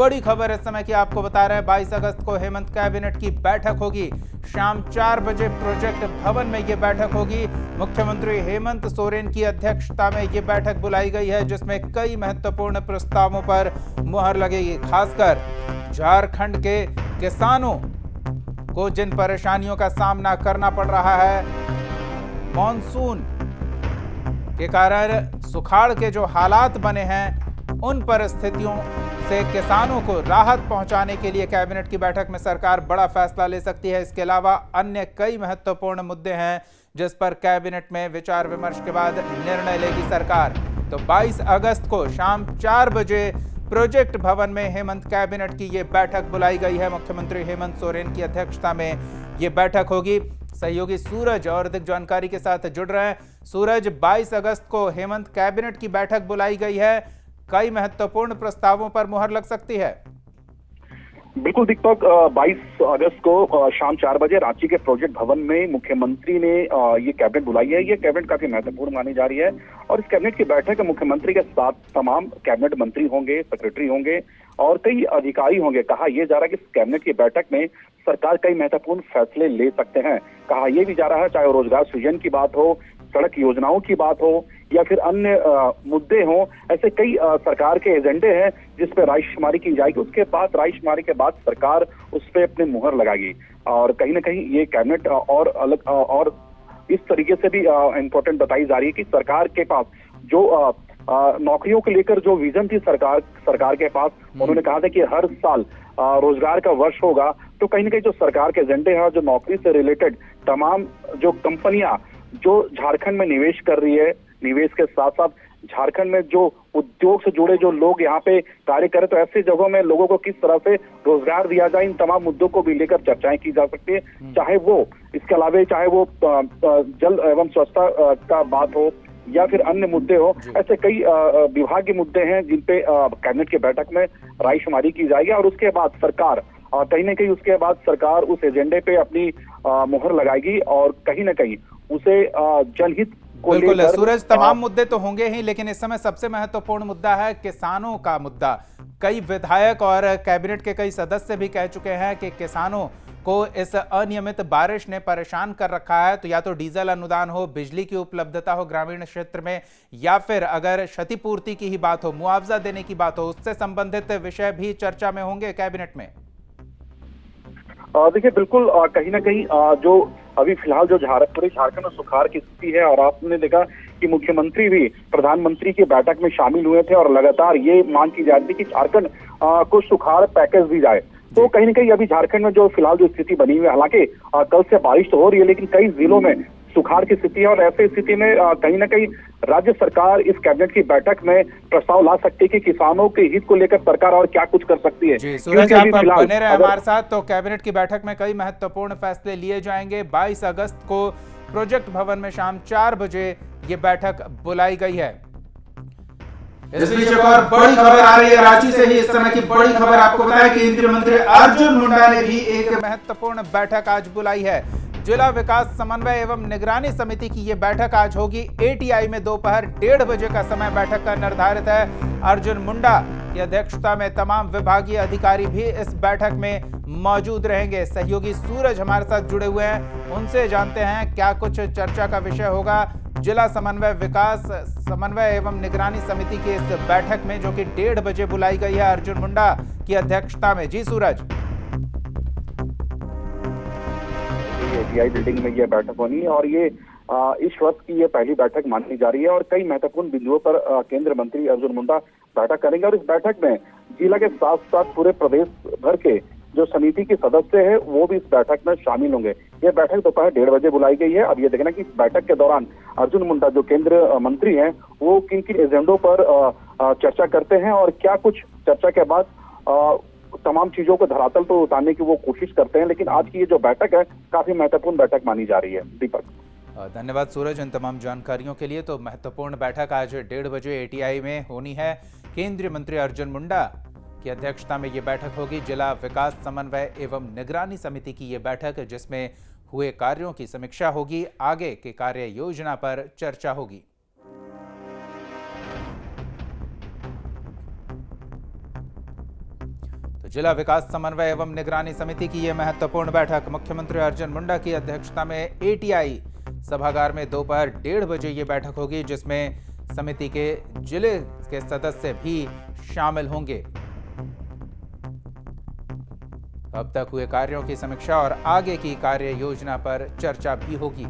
बड़ी खबर इस समय की आपको बता रहे हैं। 22 अगस्त को हेमंत कैबिनेट की बैठक होगी। शाम 4 बजे प्रोजेक्ट भवन में ये बैठक होगी। मुख्यमंत्री हेमंत सोरेन की अध्यक्षता में ये बैठक बुलाई गई है, जिसमें कई महत्वपूर्ण प्रस्तावों पर मुहर लगेगी। खासकर झारखंड के किसानों को जिन परेशानियों का सामना करना पड़ रहा है, मॉनसून के कारण सुखाड़ के जो हालात बने हैं, उन परिस्थितियों से किसानों को राहत पहुंचाने के लिए कैबिनेट की बैठक में सरकार बड़ा फैसला ले सकती है। इसके अलावा अन्य कई महत्वपूर्ण मुद्दे हैं जिस पर कैबिनेट में विचार विमर्श के बाद निर्णय लेगी सरकार। तो 22 अगस्त को शाम 4 बजे प्रोजेक्ट भवन में हेमंत कैबिनेट की ये बैठक बुलाई गई है। मुख्यमंत्री हेमंत सोरेन की अध्यक्षता में ये बैठक होगी। सहयोगी सूरज और अधिक जानकारी के साथ जुड़ रहे हैं। सूरज, 22 अगस्त को हेमंत कैबिनेट की बैठक बुलाई गई है, कई महत्वपूर्ण प्रस्तावों पर मुहर लग सकती है। बिल्कुल दीपक, 22 अगस्त को शाम 4 बजे रांची के प्रोजेक्ट भवन में मुख्यमंत्री ने ये कैबिनेट बुलाई है। ये कैबिनेट काफी महत्वपूर्ण मानी जा रही है और इस कैबिनेट की बैठक में मुख्यमंत्री के साथ तमाम कैबिनेट मंत्री होंगे, सेक्रेटरी होंगे और कई अधिकारी होंगे। कहा यह जा रहा है कि इस कैबिनेट की बैठक में सरकार कई महत्वपूर्ण फैसले ले सकते हैं। कहा यह भी जा रहा है, चाहे वो रोजगार सृजन की बात हो, सड़क योजनाओं की बात हो या फिर अन्य मुद्दे हों, ऐसे कई सरकार के एजेंडे हैं जिस पे रायशुमारी की जाएगी। उसके बाद रायशुमारी के बाद सरकार उस पे अपनी मुहर लगाएगी और कहीं ना कहीं ये कैबिनेट और अलग और इस तरीके से भी इम्पोर्टेंट बताई जा रही है कि सरकार के पास जो नौकरियों को लेकर जो विजन थी सरकार के पास, उन्होंने कहा था कि हर साल रोजगार का वर्ष होगा। तो कहीं ना कहीं जो सरकार के एजेंडे हैं, जो नौकरी से रिलेटेड तमाम जो कंपनियां जो झारखंड में निवेश कर रही है, निवेश के साथ साथ झारखंड में जो उद्योग से जुड़े जो लोग यहाँ पे कार्य करें, तो ऐसी जगहों में लोगों को किस तरह से रोजगार दिया जाए, इन तमाम मुद्दों को भी लेकर चर्चाएं की जा सकती है। चाहे वो इसके अलावा चाहे वो जल एवं स्वच्छता का बात हो या फिर अन्य मुद्दे हो, ऐसे कई विभागीय मुद्दे हैं जिन पे कैबिनेट की बैठक में रायशुमारी की जाएगी और उसके बाद सरकार कहीं ना कहीं उसके बाद सरकार उस एजेंडे पे अपनी मुहर लगाएगी और कहीं ना कहीं उसे जनहित को बिल्कुल लेकर सूरज, तमाम मुद्दे तो होंगे ही, लेकिन इस समय सबसे महत्वपूर्ण मुद्दा है किसानों का मुद्दा। कई विधायक और कैबिनेट के कई सदस्य भी कह चुके हैं कि किसानों को इस अनियमित बारिश ने परेशान कर रखा है। तो या तो डीजल अनुदान हो, बिजली की उपलब्धता हो ग्रामीण क्षेत्र में, या फिर अगर क्षतिपूर्ति की ही बात हो, मुआवजा देने की बात हो, उससे संबंधित विषय भी चर्चा में होंगे कैबिनेट में। देखिए बिल्कुल, कहीं ना कहीं जो अभी फिलहाल जो पूरे झारखंड में सुखाड़ की स्थिति है और आपने देखा कि मुख्यमंत्री भी प्रधानमंत्री की बैठक में शामिल हुए थे और लगातार ये मांग की जा रही थी कि झारखंड को सुखाड़ पैकेज दी जाए। तो कहीं ना कहीं अभी झारखंड में जो फिलहाल जो स्थिति बनी हुई है, हालांकि कल से बारिश तो हो रही है लेकिन कई जिलों में सुखाड़ की स्थिति है और ऐसी स्थिति में कहीं ना कहीं राज्य सरकार इस कैबिनेट की बैठक में प्रस्ताव ला सकती है कि किसानों के हित को लेकर सरकार और क्या कुछ कर सकती है। जी सूरज, आप बने रहे हमारे साथ। तो कैबिनेट की बैठक में कई महत्वपूर्ण फैसले लिए जाएंगे। 22 अगस्त को प्रोजेक्ट भवन में शाम 4 बजे ये बैठक बुलाई गई है। इस बीच एक और बड़ी खबर आ रही है रांची से ही। इस समय की बड़ी खबर आपको बताया कि केंद्रीय मंत्री अर्जुन मुंडा ने भी एक महत्वपूर्ण बैठक आज बुलाई है। जिला विकास समन्वय एवं निगरानी समिति की ये बैठक आज होगी। एटीआई में दोपहर 1:30 बजे का समय बैठक का निर्धारित है। अर्जुन मुंडा की अध्यक्षता में तमाम विभागीय अधिकारी भी इस बैठक में मौजूद रहेंगे। सहयोगी सूरज हमारे साथ जुड़े हुए हैं, उनसे जानते हैं क्या कुछ चर्चा का विषय होगा जिला समन्वय एवं निगरानी समिति की इस बैठक में, जो कि 1:30 बजे बुलाई गई है अर्जुन मुंडा की अध्यक्षता में। जी सूरज। एटीआई बिल्डिंग में यह बैठक होनी है और ये इस वर्ष की ये पहली बैठक मानी जा रही है और कई महत्वपूर्ण बिंदुओं पर केंद्रीय मंत्री अर्जुन मुंडा बैठक करेंगे और इस बैठक में जिला के साथ साथ पूरे प्रदेश भर के जो समिति के सदस्य हैं वो भी इस बैठक में शामिल होंगे। ये बैठक दोपहर 1:30 बजे बुलाई गई है। अब ये देखना कि इस बैठक के दौरान अर्जुन मुंडा जो केंद्रीय मंत्री हैं वो किन किन एजेंडों पर चर्चा करते हैं और क्या कुछ चर्चा के बाद तमाम चीजों को धरातल पर उतारने की वो कोशिश करते हैं। लेकिन आज की ये जो बैठक है काफी महत्वपूर्ण बैठक मानी जा रही है। दीपक, धन्यवाद सूरज इन तमाम जानकारियों के लिए। तो महत्वपूर्ण बैठक आज 1:30 बजे एटीआई में होनी है। केंद्रीय मंत्री अर्जुन मुंडा की अध्यक्षता में ये बैठक होगी। जिला विकास समन्वय एवं निगरानी समिति की ये बैठक, जिसमें हुए कार्यों की समीक्षा होगी, आगे के कार्य योजना पर चर्चा होगी। जिला विकास समन्वय एवं निगरानी समिति की यह महत्वपूर्ण बैठक मुख्यमंत्री अर्जुन मुंडा की अध्यक्षता में एटीआई सभागार में दोपहर 1:30 बजे ये बैठक होगी, जिसमें समिति के जिले के सदस्य भी शामिल होंगे। अब तक हुए कार्यों की समीक्षा और आगे की कार्य योजना पर चर्चा भी होगी।